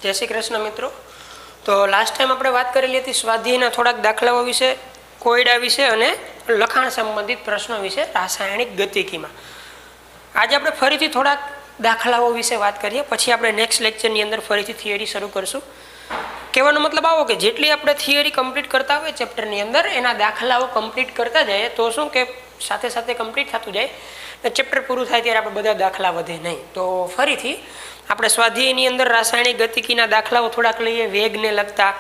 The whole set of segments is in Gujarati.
जय श्री कृष्ण मित्रों। तो लास्ट टाइम આપણે વાત કરેલી હતી સ્વાધ્યાયના થોડાક દાખલાઓ વિશે, કોયડા વિશે અને લખાણ સંબંધિત પ્રશ્નો વિશે રાસાયણિક ગતિકીમાં। આજે આપણે ફરીથી થોડાક દાખલાઓ વિશે વાત કરીએ, પછી આપણે નેક્સ્ટ લેક્ચરની અંદર ફરીથી થિયરી શરૂ કરશું। કહેવાનો મતલબ આવો કે જેટલી આપણે થિયરી કમ્પ્લીટ કરતા હોય ચેપ્ટરની અંદર એના દાખલાઓ કમ્પ્લીટ કરતા જઈએ તો શું કે સાથે સાથે કમ્પ્લીટ થતું જાય, ચેપ્ટર પૂરું થાય ત્યારે આપણે બધા દાખલા વધે નહીં। તો ફરીથી આપણે સ્વાધ્યાયની અંદર રાસાયણિક ગતિકીના દાખલાઓ થોડાક લઈએ, વેગને લગતા,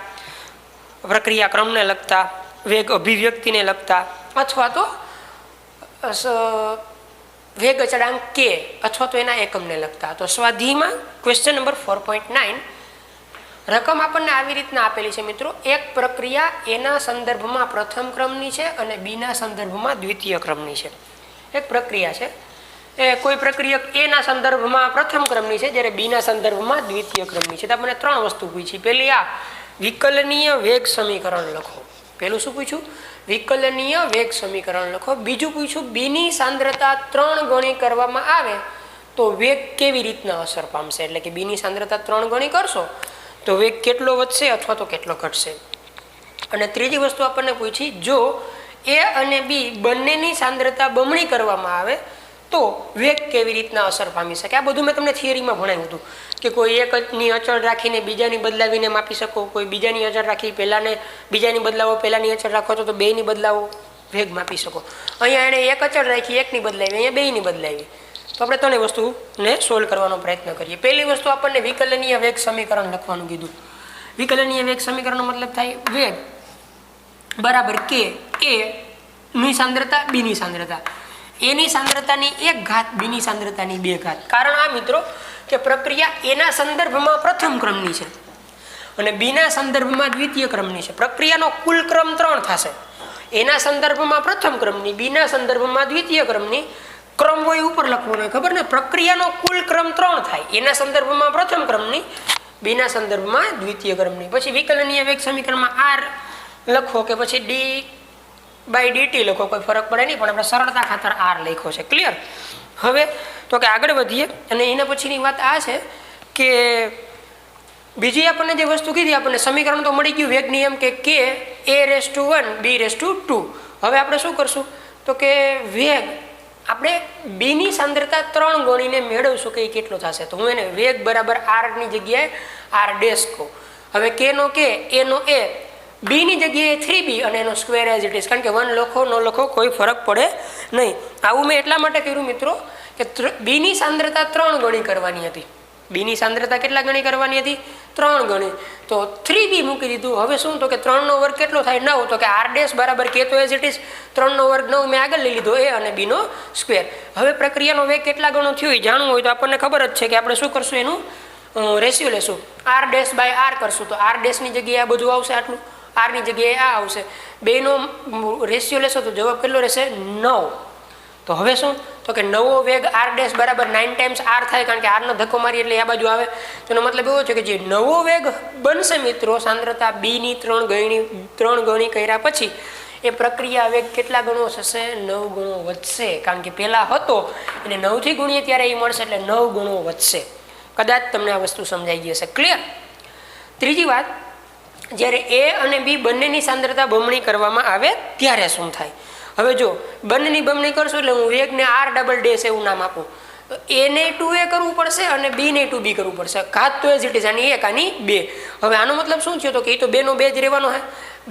પ્રક્રિયાક્રમને લગતા, વેગ અભિવ્યક્તિને લગતા, અથવા તો વેગ અચળાંક કે અથવા તો એના એકમને લગતા। તો સ્વાધ્યાયમાં ક્વેશ્ચન નંબર 4.9 રકમ આપણને આવી રીતના આપેલી છે મિત્રો। એક પ્રક્રિયા એના સંદર્ભમાં પ્રથમ ક્રમની છે અને બીના સંદર્ભમાં દ્વિતીય ક્રમની છે। એક પ્રક્રિયા છે એ કોઈ પ્રક્રિયા એના સંદર્ભમાં પ્રથમ ક્રમની છે, જ્યારે બીના સંદર્ભમાં દ્વિતીય ક્રમની છે। તો આપણને ત્રણ વસ્તુ પૂછી। પહેલી આ વિકલનીય વેગ સમીકરણ લખો। પહેલું શું પૂછ્યું? વિકલનીય વેગ સમીકરણ લખો। બીજું પૂછ્યું બીની સાંદ્રતા 3 ગણી કરવામાં આવે તો વેગ કેવી રીતના અસર પામશે, એટલે કે બીની સાંદ્રતા 3 ગણી કરશો તો વેગ કેટલો વધશે અથવા તો કેટલો ઘટશે। અને ત્રીજી વસ્તુ આપણને પૂછી, જો એ અને બી બંનેની સાંદ્રતા બમણી કરવામાં આવે તો વેગ કેવી રીતના અસર પામી શકે। આ બધું મેં તમને થિયરીમાં ભણાવ્યું હતું કે કોઈ એકની અચળ રાખીને બીજાની બદલાવીને માપી શકો, કોઈ બીજાની અચળ રાખી પહેલાને બીજાની બદલાવો, પહેલાની અચળ રાખો તો બેની બદલાવો વેગ માપી શકો। અહીંયા એણે એક અચળ રાખી, એકની બદલાવી, અહીંયા બેની બદલાવી। તો આપણે ત્રણેય વસ્તુને સોલ્વ કરવાનો પ્રયત્ન કરીએ। પહેલી વસ્તુ આપણને વિકલનીય વેગ સમીકરણ લખવાનું કીધું। વિકલનીય વેગ સમીકરણનો મતલબ થાય વેગ બરાબર કે એ ની સાંદ્રતા બીની સાંદ્રતા, એની સાંદ્રતાની 1 ઘાત બીની સાંદ્રતાની 2 ઘાત। કારણ આ મિત્રો કે પ્રક્રિયા એના સંદર્ભમાં પ્રથમ ક્રમની છે અને બીના સંદર્ભમાં દ્વિતીય ક્રમની છે। પ્રક્રિયાનો કુલ ક્રમ 3 થશે, એના સંદર્ભમાં પ્રથમ ક્રમની, બીના સંદર્ભમાં દ્વિતીય ક્રમની। ક્રમ હોય ઉપર લખવાનો હોય, ખબર ને? પ્રક્રિયાનો કુલ ક્રમ 3 થાય, એના સંદર્ભમાં પ્રથમ ક્રમની, બીના સંદર્ભમાં દ્વિતીય ક્રમની। પછી વિકલનીય વેગ સમીકરણમાં આર લખો કે પછી ડી બાય ડીટી લખો, કોઈ ફરક પડે નહીં, પણ આપણે સરળતા ખાતર આર લખ્યો છે। ક્લિયર? હવે તો કે આગળ વધીએ અને એના પછીની વાત આ છે કે બીજી આપણને જે વસ્તુ કીધી, આપણને સમીકરણ તો મળી ગયું વેગ નિયમ કે a⁻1 b⁻2। હવે આપણે શું કરશું તો કે વેગ આપણે બીની સાંદ્રતા 3 ગણીને મેળવશું કે એ કેટલો થશે। તો હું એને વેગ બરાબર આરની જગ્યાએ આર ડેશ કહું। હવે કે નો કે, એ નો એ, બીની જગ્યાએ 3b અને એનો સ્ક્વેર એઝ ઇટ ઇઝ, કારણ કે 1 લખો ન લખો કોઈ ફરક પડે નહીં। આવું મેં એટલા માટે કર્યું મિત્રો કે બીની સાંદ્રતા 3 ગણી કરવાની હતી। બીની સાંદ્રતા કેટલા ગણી કરવાની હતી? 3 ગણી। તો 3b મૂકી દીધું। હવે શું તો કે 3 નો વર્ગ કેટલો થાય? 9। તો કે આર ડેશ બરાબર કે તો એઝ ઇટ ઇઝ 3 નો વર્ગ 9 મેં આગળ લઈ લીધો, એ અને બી નો સ્ક્વેર। હવે પ્રક્રિયાનો વેગ કેટલા ગણો થયો એ જાણવું હોય તો આપણને ખબર જ છે કે આપણે શું કરશું, એનું રેશિયો લેશું, આર ડેશ બાય આર કરશું। તો આર ડેશની જગ્યાએ આ બધું આવશે, આટલું આરની જગ્યાએ આ આવશે, બેનો રેશિયો લેશો તો જવાબ કેટલો રહેશે? 9। તો હવે શું તો કે નવો વેગ આર ડેશ બરાબર 9 ટાઈમ્સ આર થાય, કારણ કે આરનો ધક્કો મારી એટલે આ બાજુ આવે। તો એનો મતલબ એવો છે કે જે નવો વેગ બનશે મિત્રો સાંદ્રતા બીની 3 ગણી કર્યા પછી એ પ્રક્રિયા વેગ કેટલા ગણો થશે? 9 ગણો વધશે, કારણ કે પહેલા હતો એને 9 થી ગુણીએ ત્યારે એ મળશે એટલે 9 ગણો વધશે। કદાચ તમને આ વસ્તુ સમજાઈ ગઈ હશે। ક્લિયર? ત્રીજી વાત, જ્યારે એ અને બી બંનેની સાંદ્રતા બમણી કરવામાં આવે ત્યારે શું થાય? હવે જો બંનેની બમણી કરશો એટલે હું વેગને આર ડબલ ડેશ એવું નામ આપું, તો એને 2a કરવું પડશે અને બીને 2b કરવું પડશે। ઘાત તો એઝ ઇટ ઇઝ, આની 1 આની 2। હવે આનો મતલબ શું થયો તો કે એ તો 2 નો 2 જ રહેવાનો છે।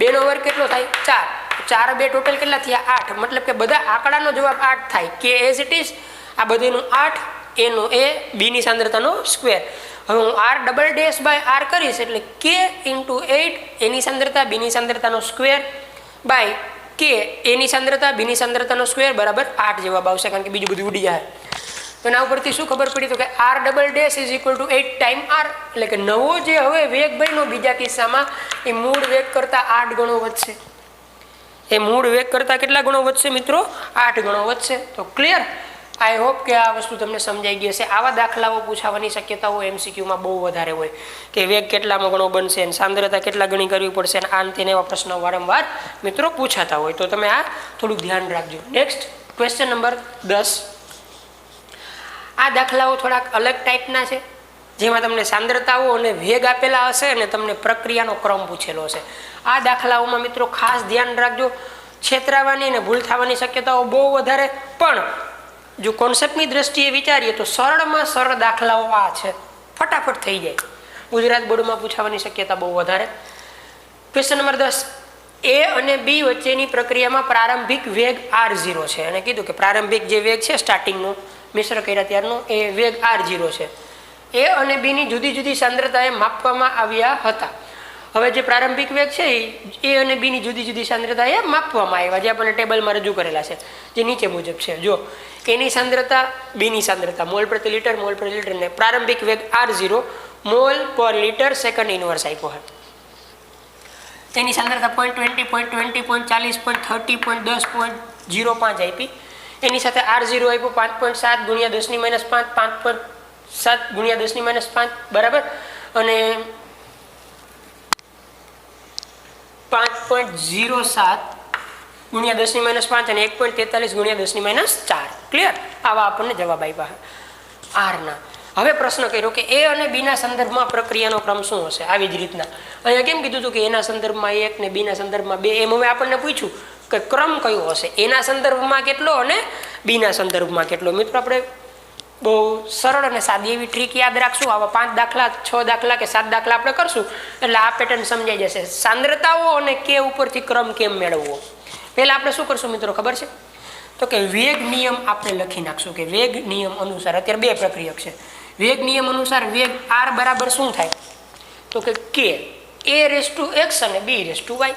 2 નો વર્ગ કેટલો થાય? 4। 4 2 ટોટલ કેટલા થયા? 8। મતલબ કે બધા આંકડાનો જવાબ 8 થાય, કે એઝ ઇટ ઇઝ આ બધીનું 8, એનો એ, બીની સાંદ્રતાનો સ્ક્વેર। હવે હું R double dash by R કરીશ એટલે કે ઇન્ટુ 8 એની સાંદ્રતા બીની સાંદ્રતાનો સ્ક્વેર બાય કે એની સાંદ્રતા બીની સાંદ્રતાનો સ્ક્વેર બરાબર 8 જવાબ આવશે, કારણ કે બીજું બધું ઉડી જાય। તો એના ઉપરથી શું ખબર પડી તો કે R double dash is equal to 8 time R, એટલે કે નવો જે હવે વેગ બન્યો બીજા કિસ્સામાં એ મૂળ વેગ કરતાં 8 ગણો વધશે। એ મૂળ વેગ કરતાં કેટલા ગણો વધશે મિત્રો? 8 ગણો વધશે। તો ક્લિયર? આઈ હોપ કે આ વસ્તુ તમને સમજાઈ ગઈ હશે। આવા દાખલાઓ પૂછાવાની શક્યતાઓ એમસીક્યુમાં બહુ વધારે હોય કે વેગ કેટલામાં ગણો બનશે અને સાંદ્રતા કેટલા ગણી કરવી પડશે અને આન તેને એવા પ્રશ્નો વારંવાર મિત્રો પૂછાતા હોય, તો તમે આ થોડુંક ધ્યાન રાખજો। Next question number 10। આ દાખલાઓ થોડાક અલગ ટાઈપના છે, જેમાં તમને સાંદ્રતાઓ અને વેગ આપેલા હશે અને તમને પ્રક્રિયાનો ક્રમ પૂછેલો હશે. આ દાખલાઓમાં મિત્રો ખાસ ધ્યાન રાખજો, છેતરાવાની અને ભૂલ થવાની શક્યતાઓ બહુ વધારે, પણ જો કોન્સેપ્ટની દ્રષ્ટિએ વિચારીએ તો સરળમાં સરળ દાખલાઓ આ છે, ફટાફટ થઈ જાય. ગુજરાત બોર્ડમાં પૂછાવાની શક્યતા બહુ વધારે. ક્વેશ્ચન નંબર 10, એ અને બી વચ્ચેની પ્રક્રિયામાં પ્રારંભિક વેગ r0 છે, અને કીધું કે પ્રારંભિક જે વેગ છે સ્ટાર્ટિંગનો મિશ્ર કર્યા ત્યારનો એ વેગ r0 છે. એ અને બીની જુદી જુદી સાંદ્રતાએ માપવામાં આવ્યા હતા. હવે જે પ્રારંભિક વેગ છે એ અને બીની જુદી જુદી સાંદ્રતાએ માપવામાં આવ્યા, જે આપણને ટેબલમાં રજૂ કરેલા છે, જે નીચે મુજબ છે. જો એની સાંદ્રતા, બીની સાંદ્રતા મોલ પ્રતિ લિટર, મોલ પ્રતિ લિટર ને પ્રારંભિક વેગ r0 મોલ પર લિટર સેકન્ડ ઇનવર્સ આપ્યો છે. તેની સાંદ્રતા 0.20, 0.20, 0.40, 0.30, 0.10, 0.05 આપી. એની સાથે r0 આપ્યું 5.7 ગુણ્યા 10⁻5, 5.7 ગુણ્યા 10⁻5 બરાબર, અને 5.07 ગુણ્યા 10⁻5 અને 1.43 ગુણ્યા 10⁻4. ક્લિયર? આવા આપણને જવાબ આપ્યા આરના. હવે પ્રશ્ન કર્યો કે એ અને બીના સંદર્ભમાં પ્રક્રિયાનો ક્રમ શું હશે. આવી જ રીતના અહીંયા કેમ કીધું હતું કે એના સંદર્ભમાં 1 ને બીના સંદર્ભમાં 2, એમ હવે આપણને પૂછ્યું કે ક્રમ કયો હશે, એના સંદર્ભમાં કેટલો અને બીના સંદર્ભમાં કેટલો. મિત્રો આપણે બહુ સરળ અને સાદી એવી ટ્રીક યાદ રાખશું. આવા 5 દાખલા, 6 દાખલા કે 7 દાખલા આપણે કરશું એટલે આ પેટર્ન સમજાઈ જશે. સાંદ્રતાઓ અને કે ઉપરથી ક્રમ કેમ મેળવવો. પહેલાં આપણે શું કરશું મિત્રો ખબર છે? તો કે વેગ નિયમ આપણે લખી નાખશું કે વેગ નિયમ અનુસાર અત્યારે 2 પ્રક્રિયક છે. વેગ નિયમ અનુસાર વેગ r બરાબર શું થાય? તો કે k a⁻x અને b⁻y.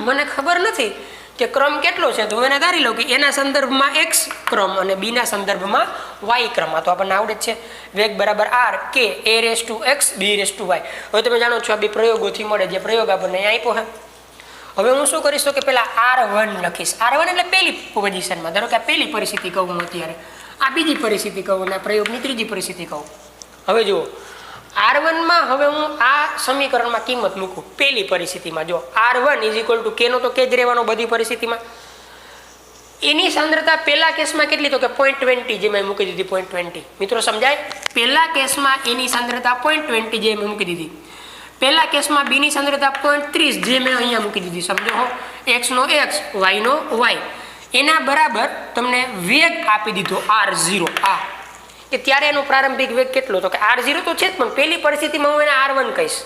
મને ખબર નથી કે ક્રમ કેટલો છે, તો મને ધારી લો કે એના સંદર્ભમાં x ક્રમ અને બીના સંદર્ભમાં y ક્રમ. આ તો આપણને આવડે જ છે. વેગ બરાબર r k a⁻x b⁻y. હવે તમે જાણો છો આ બે પ્રયોગોથી મળે, જે પ્રયોગ આપણને અહીંયા આપ્યો છે. હવે હું શું કરીશ તો કે પેલા r1 લખીશ. r1 એટલે પહેલી પોઝિશનમાં. ધારો કે આ પહેલી પરિસ્થિતિ કહું હું અત્યારે, આ બીજી પરિસ્થિતિ કહું અને પ્રયોગની ત્રીજી પરિસ્થિતિ કહું. હવે જુઓ r1 માં હવે હું આ સમીકરણમાં કિંમત મૂકું પહેલી પરિસ્થિતિમાં. જો r1 = k નો તો k જ રહેવાનો બધી પરિસ્થિતિમાં. એની સાંદ્રતા પહેલા કેસમાં કેટલી? તો કે 0.20, જે મેં મૂકી દીધી 0.20. મિત્રો સમજાય? પહેલા કેસમાં એની સાંદ્રતા 0.20 જે મેં મૂકી દીધી. પહેલા કેસમાં બીની સાંદ્રતા 0.30 જે મેં અહીંયા મૂકી દીધી. સમજો હો, x નો x, y નો y. એના બરાબર તમને વેગ આપી દીધો r0. આ કે ત્યારે એનો પ્રારંભિક વેગ કેટલો? તો કે r0 તો છે જ, પણ પહેલી પરિસ્થિતિમાં હું એને r1 કહીશ.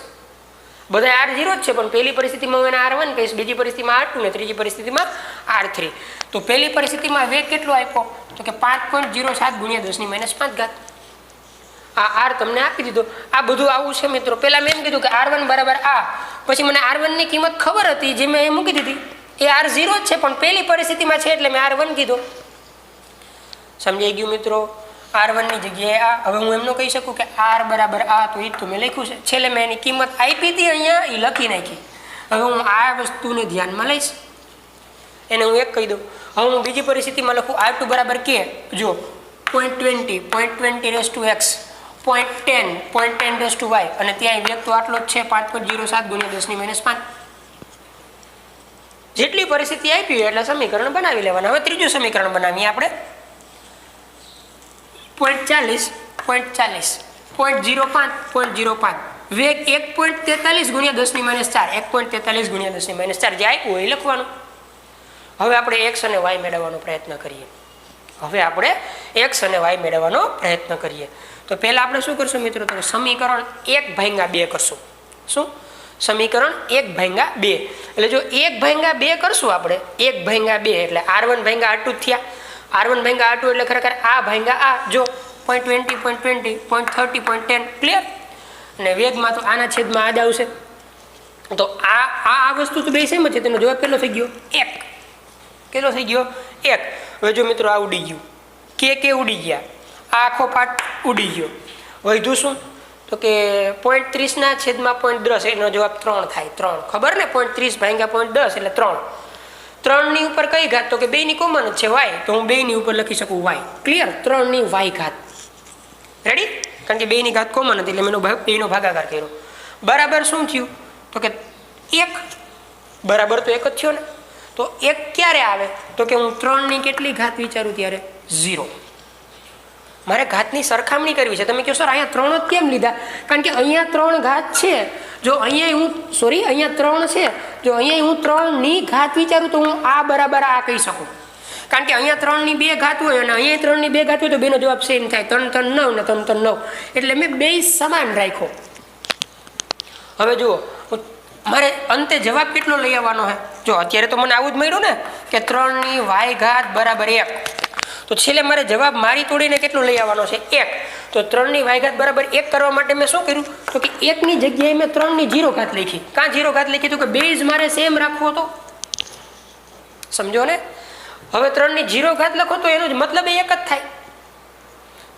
બધા r0 જ છે, પણ પહેલી પરિસ્થિતિમાં હું એને r1 કહીશ, બીજી પરિસ્થિતિમાં r2 ને ત્રીજી પરિસ્થિતિમાં r3. તો પહેલી પરિસ્થિતિમાં વેગ કેટલો આપ્યો? તો કે 5.07 ગુણ્યા 10⁻5. આ r તમને આપી દીધો. આ બધું આવું છે મિત્રો. પહેલા મેં એમ કીધું કે r1 બરાબર આ, પછી મને r1 ની કિંમત ખબર હતી જે મેં મૂકી દીધી. એ r0 જ છે, પણ પહેલી પરિસ્થિતિમાં છે એટલે મેં r1 કીધો. સમજાઈ ગયું મિત્રો? r1 ની જગ્યાએ આ. હવે હું એમ ન કહી શકું કે r બરાબર આ, તો એ તો મેં લખ્યું છે. છેલ્લે મેં એની કિંમત આપી હતી અહીંયા, એ લખી નાખી. હવે હું આ વસ્તુને ધ્યાનમાં લઈશ, એને હું 1 કહી દઉં. હવે હું બીજી પરિસ્થિતિમાં લખું r2 બરાબર k. જો 0.20, 0.20 0.10, 0.10 અને ત્યાં વેગ તો આટલો જ છે 5.07 ગુણ્યા 10⁻5. જેટલી પરિસ્થિતિ આપી હોય એટલે સમીકરણ બનાવી લેવાના. હવે ત્રીજું સમીકરણ બનાવીએ આપણે. 0.40, 0.05, 0.05 વેગ 1.43 ગુણ્યા 10⁻4, 1.43 ગુણ્યા 10⁻4 જે આપ્યું હોય એ લખવાનું. હવે આપણે x અને y મેળવવાનો પ્રયત્ન કરીએ. તો પહેલા આપણે શું કરશું મિત્રો? તો સમીકરણ 1/2 કરશું. શું? સમીકરણ 1/2. એટલે જો 1/2 કરશું આપણે, 1/2 એટલે r1/r2 થયા. r1/r2 એટલે ખરેખર આ ભાંગા આ. જો 0.20, 0.20, 0.30, 0.10. ક્લિયર? અને વેગમાં તો આના છેદમાં આ જ આવશે. તો આ વસ્તુ તો બે સેમ જ છે. તેનો જવાબ કેટલો થઈ ગયો? 1. કેટલો થઈ ગયો? 1. હવે જો મિત્રો આ ઉડી ગયું, કે ઉડી ગયા, આ આખો પાર્ટ ઉડી ગયો. વધ્યું શું? તો કે 0.30 ના છેદમાં 0.10 એનો જવાબ 3 થાય. 3 ખબર ને? 0.30/0.10 એટલે 3. 3 ની ઉપર કઈ ઘાત? તો કે 2 ની કોમન જ છે y, તો હું 2 ની ઉપર લખી શકું y. ક્લિયર? 3 ની y ઘાત. રેડી? કારણ કે 2 ની ઘાત કોમન હતી એટલે મેં 2 નો ભાગાકાર કર્યો. બરાબર શું થયું? તો કે 1. બરાબર તો 1 જ થયો ને. તો 1 ક્યારે આવે? તો કે હું 3 ની કેટલી ઘાત વિચારું ત્યારે 0. મારે ઘાતની સરખામણી કરવી છે. તમે કહો સર અહીંયા 3 જ કેમ લીધા? કારણ કે અહીંયા 3 ઘાત છે. જો અહીંયા 3 છે, જો અહીંયા હું 3ની ઘાત વિચારું તો હું આ બરાબર આ કહી શકું. કારણ કે અહીંયા 3ની 2 ઘાત હોય અને અહીંયા 3ની 2 ઘાત હોય તો બેનો જવાબ સેમ થાય. 3 3 9 ને 3 3 9. એટલે મેં બે સમાન રાખ્યો. હવે જુઓ મારે અંતે જવાબ કેટલો લઈ આવવાનો છે? જો અત્યારે તો મને આવું જ મળ્યું ને કે 3ની y ઘાત બરાબર 1. તો છેલ્લે મારે જવાબ મારી તોડીને કેટલો લઈ આવવાનો છે? 1. તો 3ની y ઘાત બરાબર 1 કરવા માટે મેં શું કર્યું? તો કે 1ની જગ્યાએ મેં 3ની 0 ઘાત લખી. કાં 0 ઘાત લખી? તો કે બેઝ મારે સેમ રાખવો હતો. સમજો ને? હવે 3ની 0 ઘાત લખો તો એનો મતલબ એક જ થાય.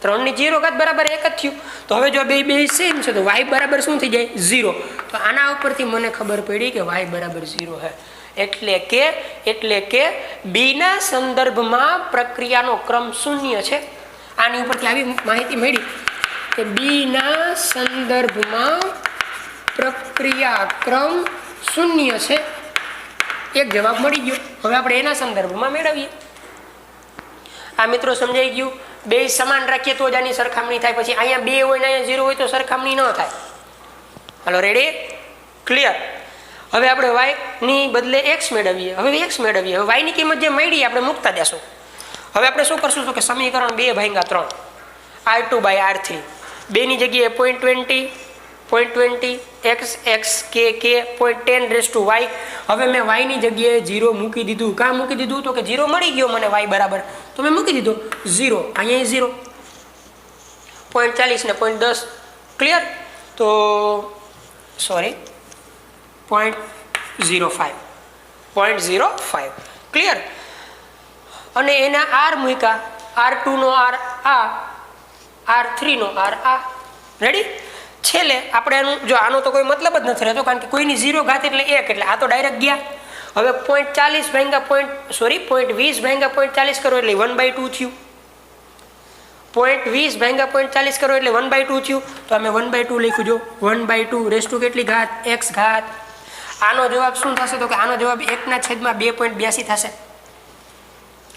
3ની 0 ઘાત બરાબર 1 જ થયું. તો હવે જો બે સેમ છે તો y બરાબર શું થઈ જાય? 0. તો આના ઉપરથી મને ખબર પડી કે y બરાબર 0 છે. એટલે કે બીના સંદર્ભમાં પ્રક્રિયાનો ક્રમ શૂન્ય છે. આની ઉપરથી આવી માહિતી મળી કે બીના સંદર્ભમાં પ્રક્રિયા ક્રમ શૂન્ય છે. એક જવાબ મળી ગયો. હવે આપણે એના સંદર્ભમાં મેળવીએ. આ મિત્રો સમજાઈ ગયું? બે સમાન રાખીએ તો જ આની સરખામણી થાય. પછી અહીંયા 2 હોય ને અહીંયા 0 હોય તો સરખામણી ન થાય. હાલો રેડી? ક્લિયર? હવે આપણે y ની બદલે x મેળવીએ. હવે x મેળવીએ. હવે y ની કિંમત જે મળી આપણે મૂકતા જશું. હવે આપણે શું કરશું? તો કે સમીકરણ 2/3 r2/r3 2ની જગ્યાએ 0.20 x k 0.10 હવે મેં y ની જગ્યાએ 0 મૂકી દીધું. કાં મૂકી દીધું? તો કે 0 મળી ગયો મને y બરાબર, તો મેં મૂકી દીધો 0. અહીંયા 0 0.40 ને 0.10. ક્લિયર? તો સોરી 0.05 ક્લિયર? અને એના r મૂક્યા. r2 નો r આ, r3 નો r આ. રેડી? છેલ્લે આપણે જો આનો તો કોઈ મતલબ જ નથી રહેતો, કારણ કે કોઈની 0 ઘાત એટલે 1, એટલે આ તો ડાયરેક્ટ ગયા. હવે 0.40 ભાગ્યા 0.20 ભાગ્યા 0.40 કરો એટલે 1/2 થયું. 0.20 ભાગ્યા 0.40 કરો એટલે 1/2 થયું. તો અમે 1/2 લખ્યું. જો 1/2 રેસ ટુ કેટલી ઘાત? x ઘાત. આનો જવાબ શું થશે? તો કે આનો જવાબ 1/2.82 થશે.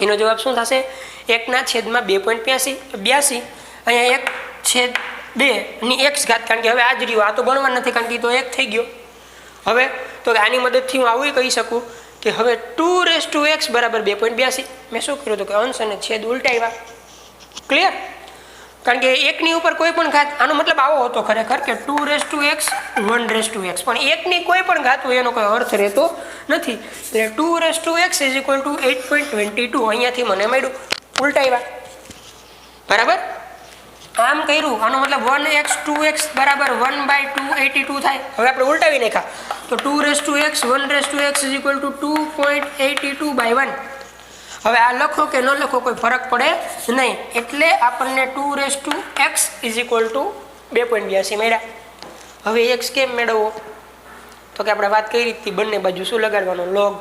એનો જવાબ શું થશે? 1/2.82. અહીંયા 1/2 ની x ઘાત, કારણ કે હવે આ જ રહ્યું, આ તો ગણવા નથી, કારણ કે તો 1 થઈ ગયો. હવે તો આની મદદથી હું આવું કહી શકું કે હવે 2x બરાબર 2.82. મેં શું કર્યું? તો કે અંશ અને છેદ ઉલટાવ્યા. ક્લિયર? કારણ કે 1ની ઉપર કોઈ પણ ઘાત, આનો મતલબ આવો હતો ખરેખર કે 2x 1x, પણ 1ની કોઈ પણ ઘાત હોય એનો કોઈ અર્થ રહેતો નથી. એટલે 2x = 8.22 અહીંયાથી મને મળ્યું. ઉલટાવ્યા. બરાબર? આમ કર્યું. આનો મતલબ 1x 2x બરાબર 1/282 થાય. હવે આપણે ઉલટાવી નાખ્યા તો 2x 1x = 2.82/1. હવે આ લખો કે ન લખો કોઈ ફરક પડે નહીં. એટલે આપણને 2x = 2.82 મળ્યા. હવે x કેમ મેળવવો? તો કે આપણે વાત કરી હતી બંને બાજુ શું લગાડવાનો? લોગ.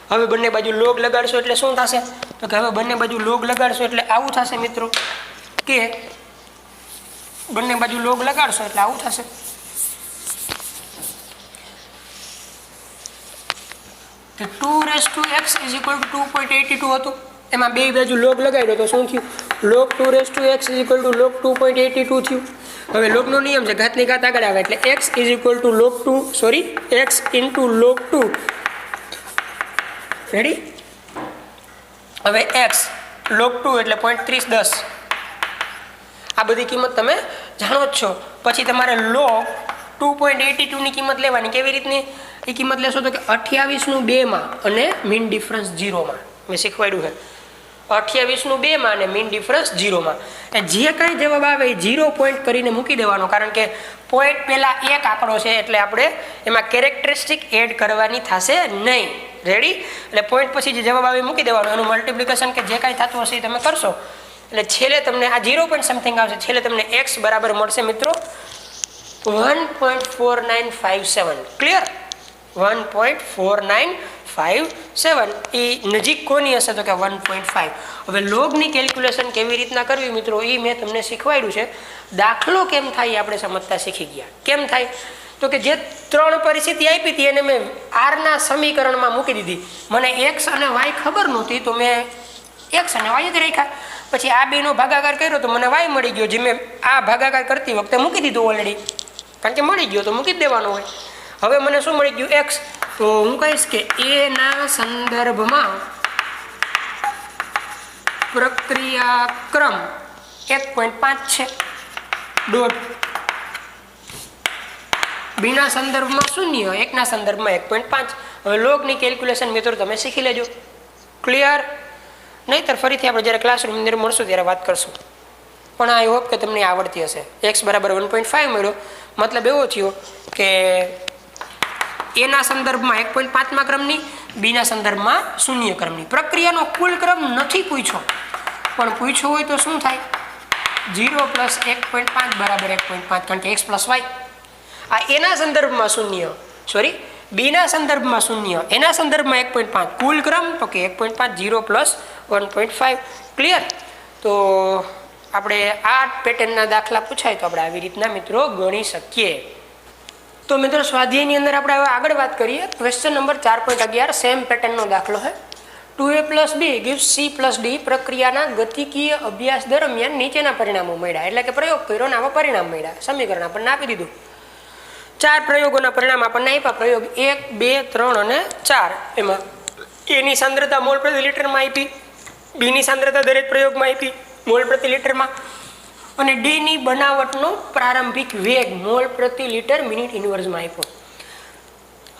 હવે બંને બાજુ લોગ લગાડશો એટલે શું થશે? તો કે હવે બંને બાજુ લોગ લગાડશો એટલે આવું થશે મિત્રો, કે બંને બાજુ લોગ લગાડશો એટલે આવું થશે. કે 2x = 2.82 હતું. એમાં બે બાજુ લોગ લગાડ્યો તો શું થયું? log 2x = log 2.82 થયું. હવે લોગનો નિયમ છે ઘાતની ઘાત આગળ આવે એટલે x = log 2 x * log 2. Ready? હવે x log 2 એટલે 0.3010. આ બધી કિંમત તમે જાણો જ છો. પછી તમારે log 2.82 ની કિંમત લેવાની. કેવી રીતની એ કિંમત લેશો? તો કે 28 નું 2 માં અને મીન ડિફરન્સ 0 માં. મેં શીખવાડ્યું છે 28 નું 2 માં અને મીન ડિફરન્સ 0 માં. જે કાંઈ જવાબ આવે એ 0 પોઈન્ટ કરીને મૂકી દેવાનો, કારણ કે પોઈન્ટ પહેલા એક આંકડો છે એટલે આપણે એમાં કેરેક્ટરિસ્ટિક એડ કરવાની થશે નહીં. રેડી? એટલે પોઈન્ટ પછી જે જવાબ આવે એ મૂકી દેવાનો. એનું મલ્ટિપ્લિકેશન કે જે કાંઈ થતું હશે એ તમે કરશો એટલે છેલ્લે તમને આ 0 પોઈન્ટ સમથિંગ આવશે. છેલ્લે તમને x બરાબર મળશે મિત્રો 1.4957. ક્લિયર? 1.4957. એ નજીક કોની હશે? તો કે 1.5. હવે લોગની કેલ્ક્યુલેશન કેવી રીતના કરવી મિત્રો એ મેં તમને શીખવાડ્યું છે. દાખલો કેમ થાય એ આપણે સમજતા શીખી ગયા. કેમ થાય? તો કે જે 3 પરિસ્થિતિ આપી હતી એને મેં r ના સમીકરણમાં મૂકી દીધી. મને x અને y ખબર નહોતી તો મેં એક્સ અને વાય જ રાખ્યા. પછી આ બેનો ભાગાકાર કર્યો તો મને વાય મળી ગયો, જે મેં આ ભાગાકાર કરતી વખતે મૂકી દીધું ઓલરેડી, કારણ કે મળી ગયો તો મૂકી જ દેવાનો હોય. હવે મને શું મળી ગયું? એક્સ. તો હું કહીશ કે એના સંદર્ભમાં પ્રક્રિયા ક્રમ 1.5 છે. ડોટ. બીના સંદર્ભમાં 0, એકના સંદર્ભમાં 1.5. હવે લોગની કેલ્ક્યુલેશન મિત્રો તમે શીખી લેજો. ક્લિયર? નહીંતર ફરીથી આપણે જ્યારે ક્લાસરૂમની અંદર મળશું ત્યારે વાત કરશું. પણ આઈ હોપ કે તમને આવડતી હશે. એક્સ બરાબર 1.5 મળ્યો, મતલબ એવો થયો કે એના સંદર્ભમાં 1.5માં ક્રમની, બીના સંદર્ભમાં 0 ક્રમની. પ્રક્રિયાનો કુલ ક્રમ નથી પૂછ્યો, પણ પૂછ્યો હોય તો શું થાય? 0 + 1.5 બરાબર 1.5, કારણ કે એક્સ પ્લસ વાય. આ એના સંદર્ભમાં 0, સોરી બીના સંદર્ભમાં 0, એના સંદર્ભમાં 1.5, કુલ ક્રમ તો કે 1.5, 0 + 1.5. ક્લિયર? તો આપણે આ પેટર્નના દાખલા પૂછાય તો આપણે આવી રીતના મિત્રો ગણી શકીએ. તો મિત્રો સ્વાધ્યાયની અંદર આપણે હવે આગળ વાત કરીએ. ક્વેશ્ચન નંબર 4.11 સેમ પેટર્નનો દાખલો છે. 2a + b gives c + d પ્રક્રિયાના ગતિકીય અભ્યાસ દરમિયાન નીચેના પરિણામો મળ્યા. એટલે કે પ્રયોગ કર્યો ને આમાં પરિણામ મળ્યા. સમીકરણ આપણને આપી દીધું. 4 પ્રયોગોના પરિણામ આપણને આપ્યા. પ્રયોગ 1, 2, 3 અને 4. એમાં એની સાંદ્રતા મોલ પ્રતિ લિટરમાં આપી, બીની સાંદ્રતા દરેક પ્રયોગમાં આપી મોલ પ્રતિ લિટરમાં, અને ડીની બનાવટનો પ્રારંભિક વેગ મોલ પ્રતિ લિટર મિનિટ ઇન્વર્સમાં આપ્યો.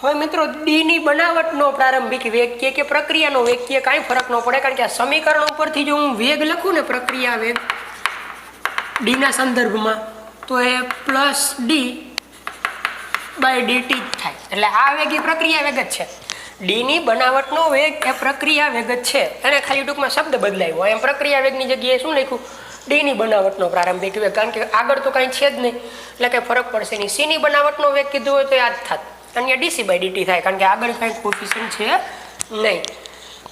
હવે મિત્રો ડીની બનાવટનો પ્રારંભિક વેગ કે પ્રક્રિયાનો વેગ કે કાંઈ ફરક ન પડે, કારણ કે આ સમીકરણ ઉપરથી જો હું વેગ લખું ને પ્રક્રિયા વેગ ડીના સંદર્ભમાં, તો એ +d/dt જ થાય. એટલે આ વેગ એ પ્રક્રિયા વેગ જ છે. ડીની બનાવટનો વેગ એ પ્રક્રિયા વેગ જ છે. એને ખાલી ટૂંકમાં શબ્દ બદલાયો. એમ પ્રક્રિયા વેગની જગ્યાએ શું લખ્યું? ડીની બનાવટનો પ્રારંભિક વેગ, કારણ કે આગળ તો કાંઈ છે જ નહીં, એટલે કંઈ ફરક પડશે નહીં. સીની બનાવટનો વેગ કીધું હોય તો યાદ થાત, અહીંયા dc/dt થાય, કારણ કે આગળ કાંઈ કોફિશિયન્ટ છે નહીં.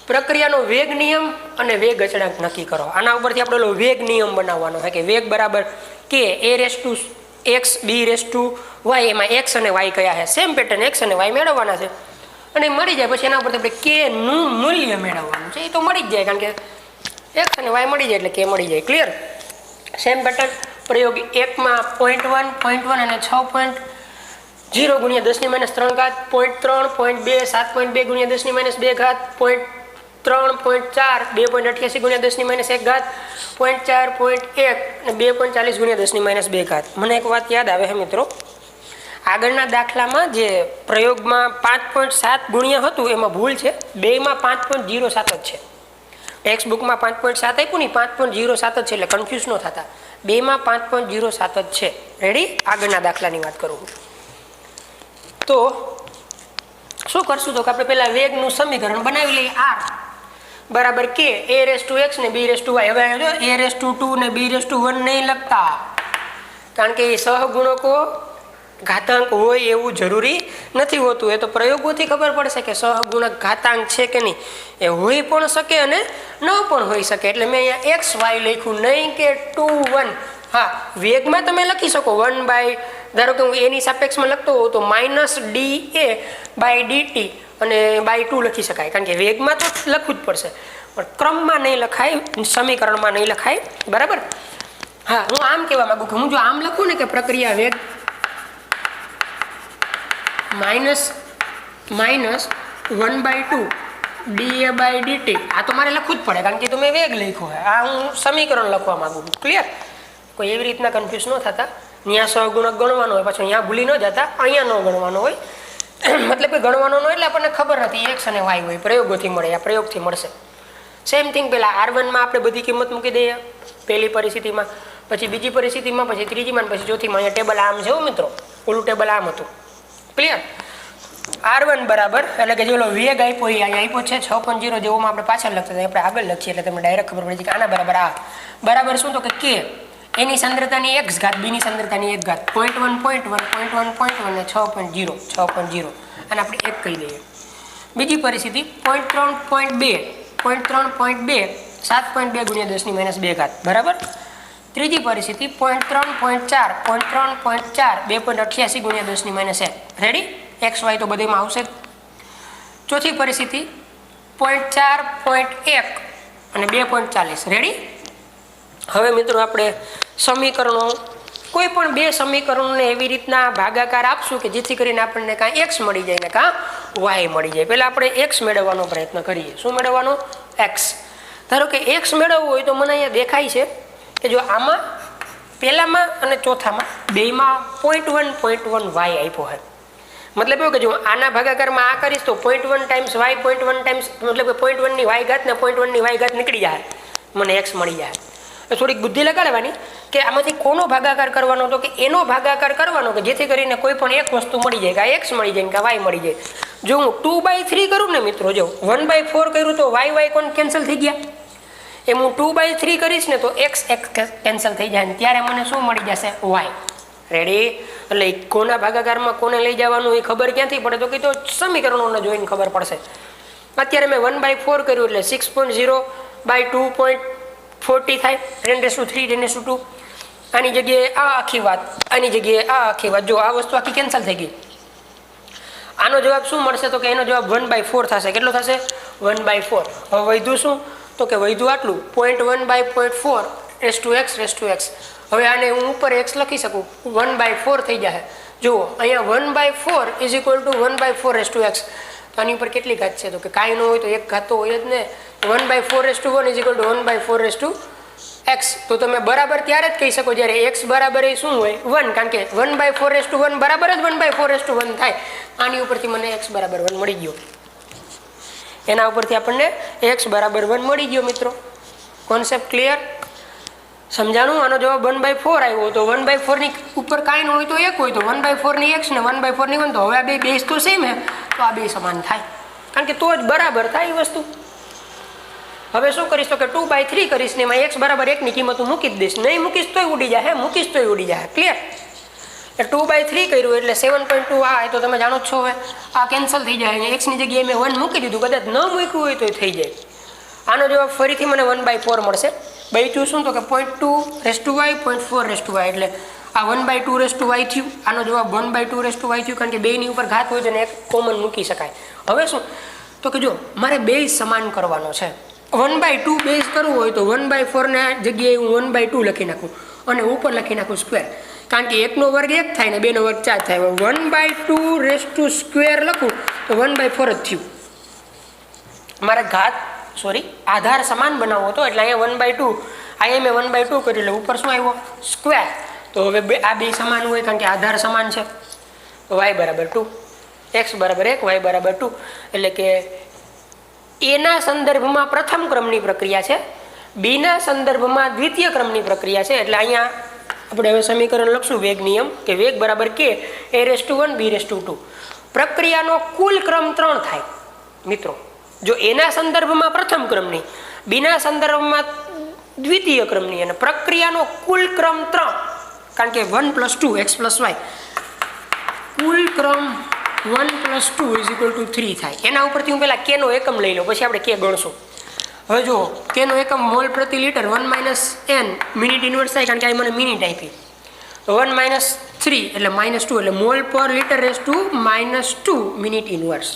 પ્રક્રિયાનો વેગ નિયમ અને વેગ અચળાંક નક્કી કરો. આના ઉપરથી આપણે વેગ નિયમ બનાવવાનો છે કે વેગ બરાબર કે a⁴x b⁴y. એમાં x અને y કયા છે? સેમ પેટર્ન, x અને y મેળવવાના છે, અને મળી જાય પછી એના ઉપરથી આપણે k નું મૂલ્ય મેળવવાનું છે. એ તો મળી જ જાય, કારણ કે x અને y મળી જાય એટલે k મળી જાય. ક્લિયર? Same pattern. પ્રયોગ 1માં 0.1, 0.1 અને 6.0 × 10⁻³ 0.3, 0.2, 7.2 × 10⁻², 0.3, 0.4, 2.88 × 10⁻1, 0.4, 0.1 અને 2.40 × 10⁻². મને એક વાત યાદ આવે છે મિત્રો, આગળના દાખલામાં જે પ્રયોગમાં 5.7 ગુણ્યા હતું એમાં ભૂલ છે. બેમાં 5.07 જ છે. ટેક્સ્ટ બુકમાં 5.7 આપ્યું નહીં, 5.07 જ છે, એટલે કન્ફ્યુઝ ન થતા. બેમાં 5.07 જ છે. રેડી? આગળના દાખલાની વાત કરું તો શું કરશું? તો કે આપણે પહેલાં વેગનું સમીકરણ બનાવી લઈએ. r બરાબર કે a⁴x ને b⁴y. હવે a⁴2 ને b⁴1 નહીં લખતા, કારણ કે એ સહગુણકો ઘાતાંક હોય એવું જરૂરી નથી હોતું. એ તો પ્રયોગોથી ખબર પડશે કે સહગુણક ઘાતાંક છે કે નહીં. એ હોઈ પણ શકે અને ન પણ હોઈ શકે. એટલે મેં અહીંયા xy લખ્યું, નહીં કે 2, 1. હા, વેગમાં તમે લખી શકો 1/, ધારો કે હું એની સાપેક્ષમાં લખતો હોઉં તો -dA/dt અને /2 લખી શકાય, કારણ કે વેગમાં તો લખવું જ પડશે, પણ ક્રમમાં નહીં લખાય, સમીકરણમાં નહીં લખાય. બરાબર? હા, હું આમ કહેવા માંગુ કે હું જો આમ લખું ને કે પ્રક્રિયા વેગ -1/2 dA/dt, આ તો મારે લખવું જ પડે, કારણ કે તો મેં વેગ લખ્યો હોય. આ હું સમીકરણ લખવા માંગુ છું. ક્લિયર? કોઈ એવી રીતના કન્ફ્યુઝ ન થતા. ત્યાં સહગુણક ગણવાનો હોય, પાછો અહીંયા ભૂલી ન જતા, અહીંયા ન ગણવાનો હોય. મતલબ કે ગણવાનો ન એટલે આપણને ખબર નથી x અને y હોય, પ્રયોગોથી મળે, આ પ્રયોગથી મળશે. સેમ થિંગ પહેલાં r1માં આપણે બધી કિંમત મૂકી દઈએ પહેલી પરિસ્થિતિમાં, પછી બીજી પરિસ્થિતિમાં, પછી ત્રીજીમાં, પછી ચોથીમાં. અહીંયા ટેબલ આમ છે મિત્રો, ઓલું ટેબલ આમ હતું. ક્લિયર? r1 બરાબર, એટલે કે જેલો વેગ આપ્યો એ અહીંયા આપ્યો છે 6.0, જેવોમાં આપણે પાછળ લખતા હતા આપણે આગળ લખીએ એટલે તમને ડાયરેક્ટ ખબર પડી જાય કે આના બરાબર આ બરાબર શું? તો કે k એની સાંદ્રતાની x ઘાત, બીની સાંદ્રતાની 1 ઘાત, 0.1, 0.1, 0.1, અને 6.0, 6.0. અને આપણે 1 કહી દઈએ. બીજી પરિસ્થિતિ 0.3, 0.2, 7.2 × 10⁻². બરાબર? ત્રીજી પરિસ્થિતિ 0.3, 0.4, 2.88 × 10⁻1. રેડી? xy તો બધેમાં આવશે. ચોથી પરિસ્થિતિ 0.4, 0.1, અને 2.40. રેડી? હવે મિત્રો આપણે સમીકરણો કોઈ પણ બે સમીકરણોને એવી રીતના ભાગાકાર આપશું કે જેથી કરીને આપણને કાં એક્સ મળી જાય ને કાં વાય મળી જાય. પહેલાં આપણે એક્સ મેળવવાનો પ્રયત્ન કરીએ. શું મેળવવાનો? એક્સ. ધારો કે એક્સ મેળવવું હોય તો મને અહીંયા દેખાય છે કે જો આમાં પહેલામાં અને ચોથામાં બેયમાં 0.1 વાય આપ્યો હોય. મતલબ એવું કે જો આના ભાગાકારમાં આ કરીશ તો 0.1 ટાઈમ્સ વાય 0.1 ટાઈમ્સ મતલબ કે 0.1 ની વાય ઘાત ને 0.1 ની વાય ઘાત નીકળી જાય, મને એક્સ મળી જાય. થોડીક બુદ્ધિ લગાડવાની કે આમાંથી કોનો ભાગાકાર કરવાનો હતો કે એનો ભાગાકાર કરવાનો કે જેથી કરીને કોઈ પણ એક વસ્તુ મળી જાય, કાં એક્સ મળી જાય કે વાય મળી જાય. જો હું 2/3 કરું ને મિત્રો, જો 1/4 કર્યું તો વાય કોણ કેન્સલ થઈ ગયા. એમ હું 2/3 કરીશ ને તો એક્સ કેન્સલ થઈ જાય ને ત્યારે મને શું મળી જશે? વાય. રેડી? એટલે કોના ભાગાકારમાં કોને લઈ જવાનું એ ખબર ક્યાંથી પડે તો કે તો સમીકરણોને જોઈને ખબર પડશે. અત્યારે મેં 1/4 કર્યું એટલે 6.0/2.40 થાય, 10⁻³ 10⁻². આની જગ્યાએ આ આખી વાત, આની જગ્યાએ આ આખી વાત, જો આ વસ્તુ આખી કેન્સલ થઈ ગઈ. આનો જવાબ શું મળશે તો કે એનો જવાબ 1/4 થશે. કેટલો થશે? 1/4. હવે વધ્યું શું તો કે વધ્યું આટલું 0.1/0.4 હવે આને હું ઉપર x લખી શકું, 1/4 થઈ જાય. જુઓ અહીંયા 1/4 = 1/4 તો આની ઉપર કેટલી ઘાત છે તો કે કાંઈ ન હોય તો એક ઘાત તો હોય જ ને. 1/4 = 1/4 તો તમે બરાબર ત્યારે જ કહી શકો જ્યારે x બરાબર એ શું હોય? 1. કારણ કે 1/4 બરાબર જ 1/4 થાય. આની ઉપરથી મને x બરાબર 1 મળી ગયો. એના ઉપરથી આપણને x બરાબર 1 મળી ગયો. મિત્રો કોન્સેપ્ટ ક્લિયર? સમજાણું? આનો જવાબ 1/4 આવ્યો તો 1/4 ની ઉપર કાંઈ ન હોય તો 1 હોય તો 1/4 ની x ને 1/4 ની 1 તો હવે આ બે બેઝ તો સેમ હે તો આ બે સમાન થાય, કારણ કે તો જ બરાબર થાય એ વસ્તુ. હવે શું કરીશ તો કે 2/3 કરીશ ને એમાં x બરાબર 1 ની કિંમત હું મૂકી જ દઈશ. નહીં મૂકીશ તોય ઉડી જાય, મૂકીશ તોય ઉડી જાય. ક્લિયર? એટલે 2/3 કર્યું એટલે 7.2 આ તો તમે જાણો જ છો. હવે આ કેન્સલ થઈ જાય, x ની જગ્યાએ મેં 1 મૂકી દીધું, કદાચ ન મૂક્યું હોય તો થઈ જાય. આનો જવાબ ફરીથી મને 1/4 મળશે. બચ્યું શું તો કે 0.2y 0.4y એટલે આ 1/2y થયું. આનો જવાબ 1/2y થયું, કારણ કે બેની ઉપર ઘાત હોય તો એક કોમન મૂકી શકાય. હવે શું તો કે જો મારે બેઝ સમાન કરવાનો છે, 1/2 બેઝ કરવું હોય તો 1/4 ના જગ્યાએ હું 1/2 લખી નાખું અને ઉપર લખી નાખું સ્ક્વેર, કારણ કે 1 નો વર્ગ 1 થાય ને 2 નો વર્ગ 4 થાય. 1/2² લખું તો 1/4 જ થયું. મારે આધાર સમાન બનાવવો હતો એટલે અહીંયા 1/2, અહીંયા મેં 1/2 કર્યું એટલે ઉપર શું આવ્યો? સ્ક્વેર. તો હવે આ બે સમાન હોય કારણ કે આધાર સમાન છે. તો y બરાબર 2, x બરાબર 1, y બરાબર 2. એટલે કે એના સંદર્ભમાં પ્રથમ ક્રમની પ્રક્રિયા છે, બીના સંદર્ભમાં દ્વિતીય ક્રમની પ્રક્રિયા છે. એટલે અહીંયા આપણે હવે સમીકરણ લખશું વેગ નિયમ કે વેગ બરાબર k a⁻1 b⁻2. પ્રક્રિયાનો કુલ ક્રમ 3 થાય મિત્રો. જો એના સંદર્ભમાં પ્રથમ ક્રમની, બીના સંદર્ભમાં દ્વિતીય ક્રમની અને પ્રક્રિયાનો કુલ ક્રમ 3, કારણ કે 1 + 2 x + y કુલ ક્રમ 1 + 2 = 3 થાય. એના ઉપરથી હું પહેલાં કેનો એકમ લઈ લઉં, પછી આપણે કે ગણશું. હવે જો કેનો એકમ મોલ પ્રતિ લિટર 1 - n મિનિટ ઇન્વર્સ થાય, કારણ કે આ મને મિનિટ આપી. તો 1 - 3 એટલે -2 એટલે મોલ પર લિટર (-2) મિનિટ ઇન્વર્સ.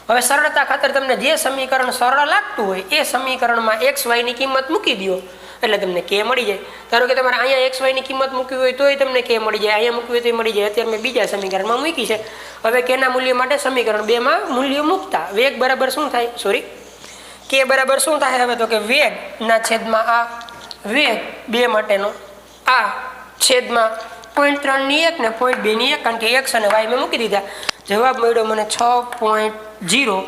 હવે સરળતા ખાતર તમને જે સમીકરણ સરળ લાગતું હોય એ સમીકરણમાં x y ની કિંમત મૂકી દો એટલે તમને k મળી જાય. ધારો કે તમારે અહીંયા x y ની કિંમત મૂકવી હોય તોય તમને k મળી જાય, અહીંયા મૂકવી હોય તો મળી જાય. અત્યારે મેં બીજા સમીકરણમાં મૂકી છે. હવે k ના મૂલ્ય માટે સમીકરણ 2 માં મૂલ્ય મૂકતા વેગ બરાબર શું થાય? k બરાબર શું થાય? હવે તો કે વેગના છેદમાં આ વેગ 2 માટેનો આ છેદમાં 0.3 ની 1 ને 0.2 ની 1, કારણ કે x અને y મેં મૂકી દીધા. જવાબ મળ્યો મને 6.0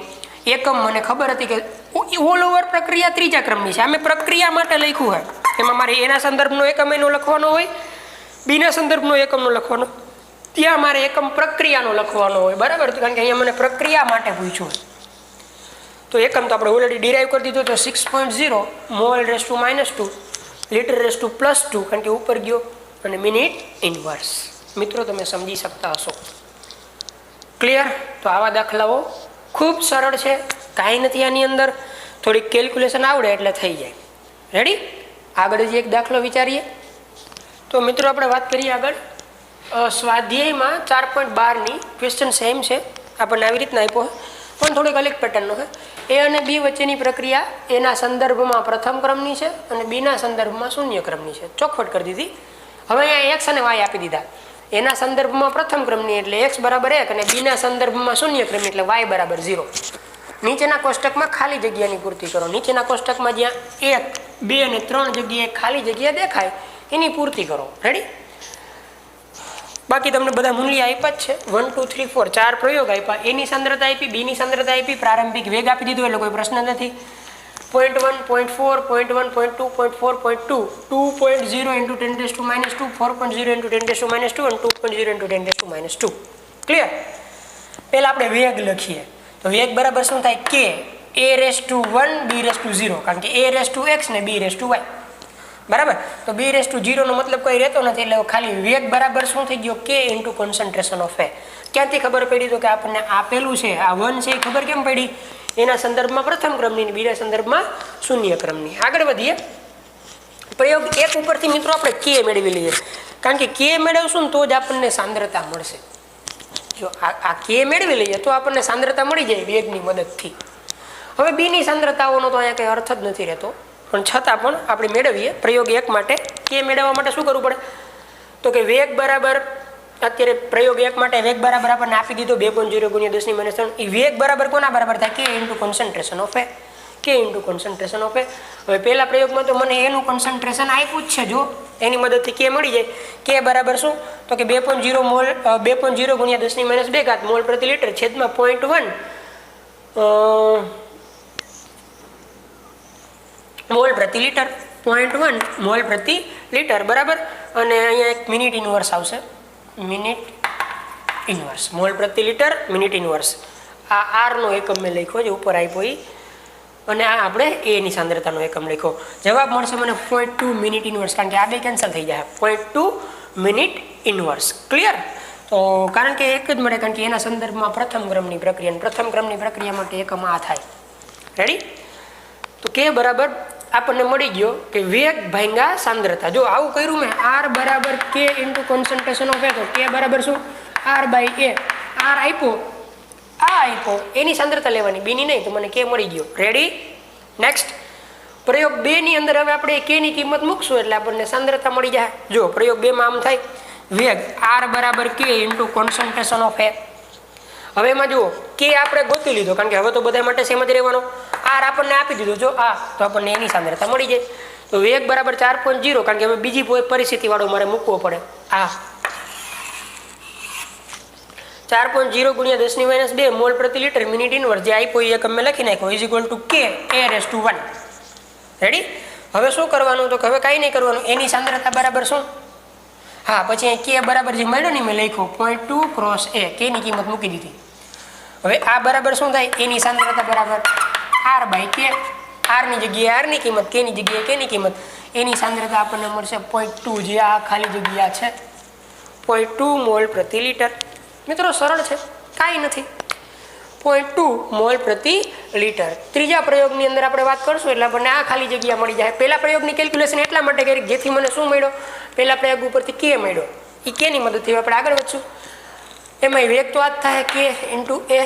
એકમ. મને ખબર હતી કે ઓલ ઓવર પ્રક્રિયા ત્રીજા ક્રમની છે. આ મેં પ્રક્રિયા માટે લખ્યું હોય, એમાં મારે એના સંદર્ભનો એકમ એનો લખવાનો હોય, બીના સંદર્ભનો એકમનો લખવાનો, ત્યાં મારે એકમ પ્રક્રિયાનો લખવાનો હોય. બરાબર? કારણ કે અહીંયા મને પ્રક્રિયા માટે પૂછ્યું. તો એકમ તો આપણે ઓલરેડી ડિરાઈવ કરી દીધો. તો 6.0 મોલ (-2) લિટર (+2), કારણ કે ઉપર ગયો, અને મિનિટ ઇન્વર્સ. મિત્રો તમે સમજી શકતા હશો. ક્લિયર? તો આવા દાખલાઓ ખૂબ સરળ છે, કાંઈ નથી આની અંદર. થોડીક કેલ્ક્યુલેશન આવડે એટલે થઈ જાય. રેડી? આગળ જે એક દાખલો વિચારીએ. તો મિત્રો આપણે વાત કરીએ આગળ સ્વાધ્યાયમાં 4.12 ની ક્વેશ્ચન સેમ છે, આપણને આવી રીતના આપ્યો. પણ થોડીક અલગ પેટર્નનો છે. એ અને બી વચ્ચેની પ્રક્રિયા એના સંદર્ભમાં પ્રથમ ક્રમની છે અને બીના સંદર્ભમાં શૂન્ય ક્રમની છે. ચોખવટ કરી દીધી. હવે અહીંયા એક્સ અને વાય આપી દીધા. એના સંદર્ભમાં પ્રથમ ક્રમની એટલે એક્સ બરાબર 1 અને બીના સંદર્ભમાં શૂન્ય ક્રમની એટલે વાય બરાબર 0. નીચેના કોષ્ટકમાં ખાલી જગ્યાની પૂર્તિ કરો. નીચેના કોષ્ટકમાં જ્યાં 1, 2 અને 3 જગ્યાએ ખાલી જગ્યા દેખાય એની પૂર્તિ કરો. રેડી? બાકી તમને બધા મૂલ્ય આપ્યા જ છે. 1 2 3 4 ચાર પ્રયોગ આપ્યા. એની સાંદ્રતા આપી, બીની સાંદ્રતા આપી, પ્રારંભિક વેગ આપી દીધો એટલે કોઈ પ્રશ્ન નથી. 0.1, 0.4, 0.1, 0.2, 0.4, 0.2, 2.0 into 10 to minus 2, 4.0 into 10 to minus 2 and 2.0 into 10 to minus 2. Clear? પહેલા આપણે વેગ લખીએ. તો વેગ બરાબર શું થાય? k a⁻1 b⁻0, કારણ કે a⁻x ને b⁻y. બરાબર? તો b⁻0 નો મતલબ કોઈ રહેતો નથી એટલે ખાલી વેગ બરાબર શું થઈ ગયો? k into concentration of a. ક્યાંથી ખબર પડી? તો કે આપણને આપેલું છે આ 1 છે એ ખબર કેમ પડી? એના સંદર્ભમાં પ્રથમ ક્રમની, બીજા સંદર્ભમાં શૂન્ય ક્રમની. આગળ વધીએ. પ્રયોગ 1 ઉપરથી મિત્રો આપણે k મેળવી લઈએ, કારણ કે k મેળવશું ને તો જ આપણને સાંદ્રતા મળશે. જો આ k મેળવી લઈએ તો આપણને સાંદ્રતા મળી જાય વેગની મદદથી. હવે બીની સાંદ્રતાઓનો તો અહીંયા કંઈ અર્થ જ નથી રહેતો, પણ છતાં પણ આપણે મેળવીએ. પ્રયોગ 1 માટે k મેળવવા માટે શું કરવું પડે? તો કે વેગ બરાબર, અત્યારે પ્રયોગ 1 માટે વેગ બરાબર આપણને આપી દીધો 2.0 × 10⁻3. એ વેગ બરાબર કોના બરાબર થાય? k into concentration of a. k into concentration of a. હવે પહેલા પ્રયોગમાં તો મને એનું કોન્સન્ટ્રેશન આપ્યું જ છે. જો એની મદદથી k મળી જાય. k બરાબર શું? તો કે 2.0 મોલ 2.0 × 10⁻2 મોલ પ્રતિ લિટર છેદમાં 0.1 મોલ પ્રતિ લિટર. 0.1 મોલ પ્રતિ લિટર. બરાબર? અને અહીંયા એક મિનિટ ઇનવર્સ આવશે. મિનિટ ઇનવર્સ, મોલ પ્રતિ લિટર, મિનિટ ઇનવર્સ. આ આરનો એકમ મેં લખ્યો છે ઉપર આપ્યો એ, અને આ આપણે એની સાંદ્રતાનો એકમ લખ્યો. જવાબ મળશે મને 0.2 મિનિટ ઇનવર્સ, કારણ કે આ બે કેન્સલ થઈ જાય. 0.2 મિનિટ ઇનવર્સ. ક્લિયર? તો કારણ કે એક જ મળે, કારણ કે એના સંદર્ભમાં પ્રથમ ક્રમની પ્રક્રિયા, પ્રથમ ક્રમની પ્રક્રિયા માટે એકમ આ થાય. રેડી? તો k બરાબર આપણને મળી ગયો કે વેગ ભાંગા સાંદ્રતા. જો આવું કર્યું મેં, r બરાબર k into concentration of a, તો k બરાબર શું? r/a. r આપ્યો, આ આપ્યો, એની સાંદ્રતા લેવાની, બીની નહીં, તો મને k મળી ગયો. રેડી? નેક્સ્ટ. પ્રયોગ 2 ની અંદર હવે આપણે k ની કિંમત મૂકશું એટલે આપણને સાંદ્રતા મળી જાય. જો પ્રયોગ 2 માં આમ થાય, વેગ r બરાબર k into concentration of a. હવે એમાં જુઓ k આપણે ગોતી લીધો, કારણ કે હવે તો બધા માટે સેમ જ રહેવાનો. r આપણને આપી દીધો, જો આ, તો આપણને એની સાંદ્રતા મળી જાય. તો વેગ બરાબર 4.0, કારણ કે હવે બીજી પરિસ્થિતિ વાળો મારે મૂકવો પડે. આ 4.0 × 10⁻2 મોલ પ્રતિ લિટર મિનિટ ઇનવર્સ જે આપ્યો એ એકમ મેં લખી નાખ્યો is equal two k a⁻1. Ready? હવે શું કરવાનું? તો હવે કાંઈ નહીં કરવાનું. એની સાંદ્રતા બરાબર શું? હા, પછી k બરાબર જે મળ્યો ને મેં લખ્યો 0.2 × a, k ની કિંમત મૂકી દીધી. હવે આ બરાબર શું થાય? એની સાંદ્રતા બરાબર r/k. r ની જગ્યાએ r ની કિંમત, k ની જગ્યાએ k ની કિંમત. એની સાંદ્રતા આપણને મળશે 0.2, જે આ ખાલી જગ્યા છે 0.2 મોલ પ્રતિ લિટર. મિત્રો સરળ છે, કાંઈ નથી. 0.2 મોલ પ્રતિ લિટર. ત્રીજા પ્રયોગની અંદર આપણે વાત કરશું એટલે આપણને આ ખાલી જગ્યા મળી જાય. પહેલા પ્રયોગની કેલ્ક્યુલેશન એટલા માટે કરી જેથી મને શું મળ્યો? પહેલા પ્રયોગ ઉપરથી k મળ્યો, એ k ની મદદથી આપણે આગળ વધશું. એમાં વેગ તો આ જ થાય k into a.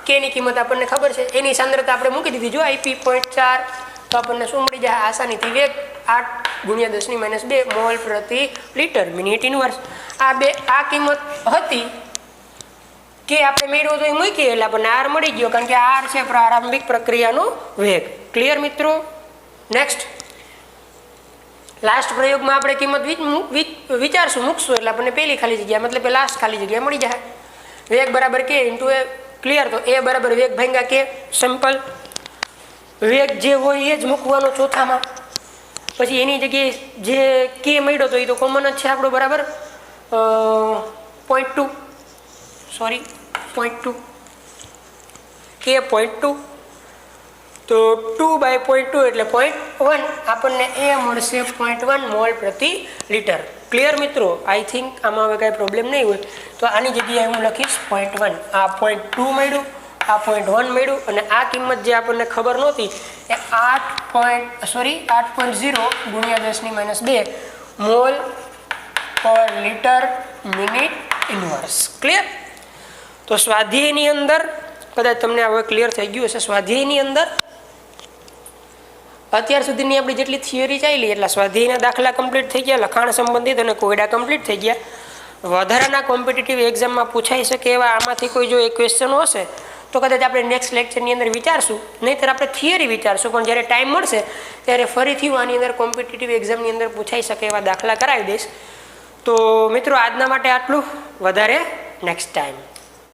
k ની કિંમત આપણને ખબર છે, એની સાંદ્રતા આપણે મૂકી દીધી. જો આઈપી 0.4, તો આપણને શું મળી જાય આસાનીથી? વેગ 8 × 10⁻2 મોલ પ્રતિ લિટર મિનિટ ઇનવર્સ. આ કિંમત હતી, k આપણે મેળવ્યો તો એ મૂકી એટલે આપણને r મળી ગયો, કારણ કે r છે પ્રારંભિક પ્રક્રિયાનો વેગ. ક્લિયર મિત્રો? નેક્સ્ટ. લાસ્ટ પ્રયોગમાં આપણે કિંમત વિચારશું, મૂકશું એટલે આપણને પહેલી ખાલી જગ્યા, મતલબ લાસ્ટ ખાલી જગ્યા મળી જાય. વેગ બરાબર k into a. ક્લિયર? તો a બરાબર વેગ ભાંગ્યા k. સિમ્પલ. વેગ જે હોય એ જ મૂકવાનો ચોથામાં. પછી એની જગ્યાએ જે k મળ્યો તો એ તો કોમન જ છે આપણો, બરાબર 0.2, સોરી 0.2, k 0.2, તો 2/0.2 એટલે 0.1, આપણને એ મળશે 0.1 મોલ પ્રતિ લિટર. ક્લિયર મિત્રો? આઈ થિંક આમાં હવે કાંઈ પ્રોબ્લેમ નહીં હોય. તો આની જગ્યાએ હું લખીશ 0.1. આ 0.2 મળ્યું, આ 0.1 મળ્યું, અને આ કિંમત જે આપણને ખબર નહોતી એ 8.0 × 10⁻2 મોલ પર લિટર મિનિટ ઇનવર્સ. ક્લિયર? તો સ્વાધ્યાયની અંદર કદાચ તમને આ હવે ક્લિયર થઈ ગયું હશે. સ્વાધ્યાયની અંદર અત્યાર સુધીની આપણી જેટલી થિયરી ચાલી એટલા સ્વાધ્યાયના દાખલા કમ્પ્લીટ થઈ ગયા, લખાણ સંબંધિત અને કોયડા કમ્પ્લીટ થઈ ગયા. વધારાના કોમ્પિટિટિવ એક્ઝામમાં પૂછાઈ શકે એવા આમાંથી કોઈ જો એક ક્વેશ્ચનો હશે તો કદાચ આપણે નેક્સ્ટ લેક્ચરની અંદર વિચારશું, નહીંતર આપણે થિયરી વિચારશું. પણ જ્યારે ટાઈમ મળશે ત્યારે ફરીથી હું આની અંદર કોમ્પિટિટિવ એક્ઝામની અંદર પૂછાઈ શકે એવા દાખલા કરાવી દઈશ. તો મિત્રો આજના માટે આટલું, વધારે નેક્સ્ટ ટાઈમ.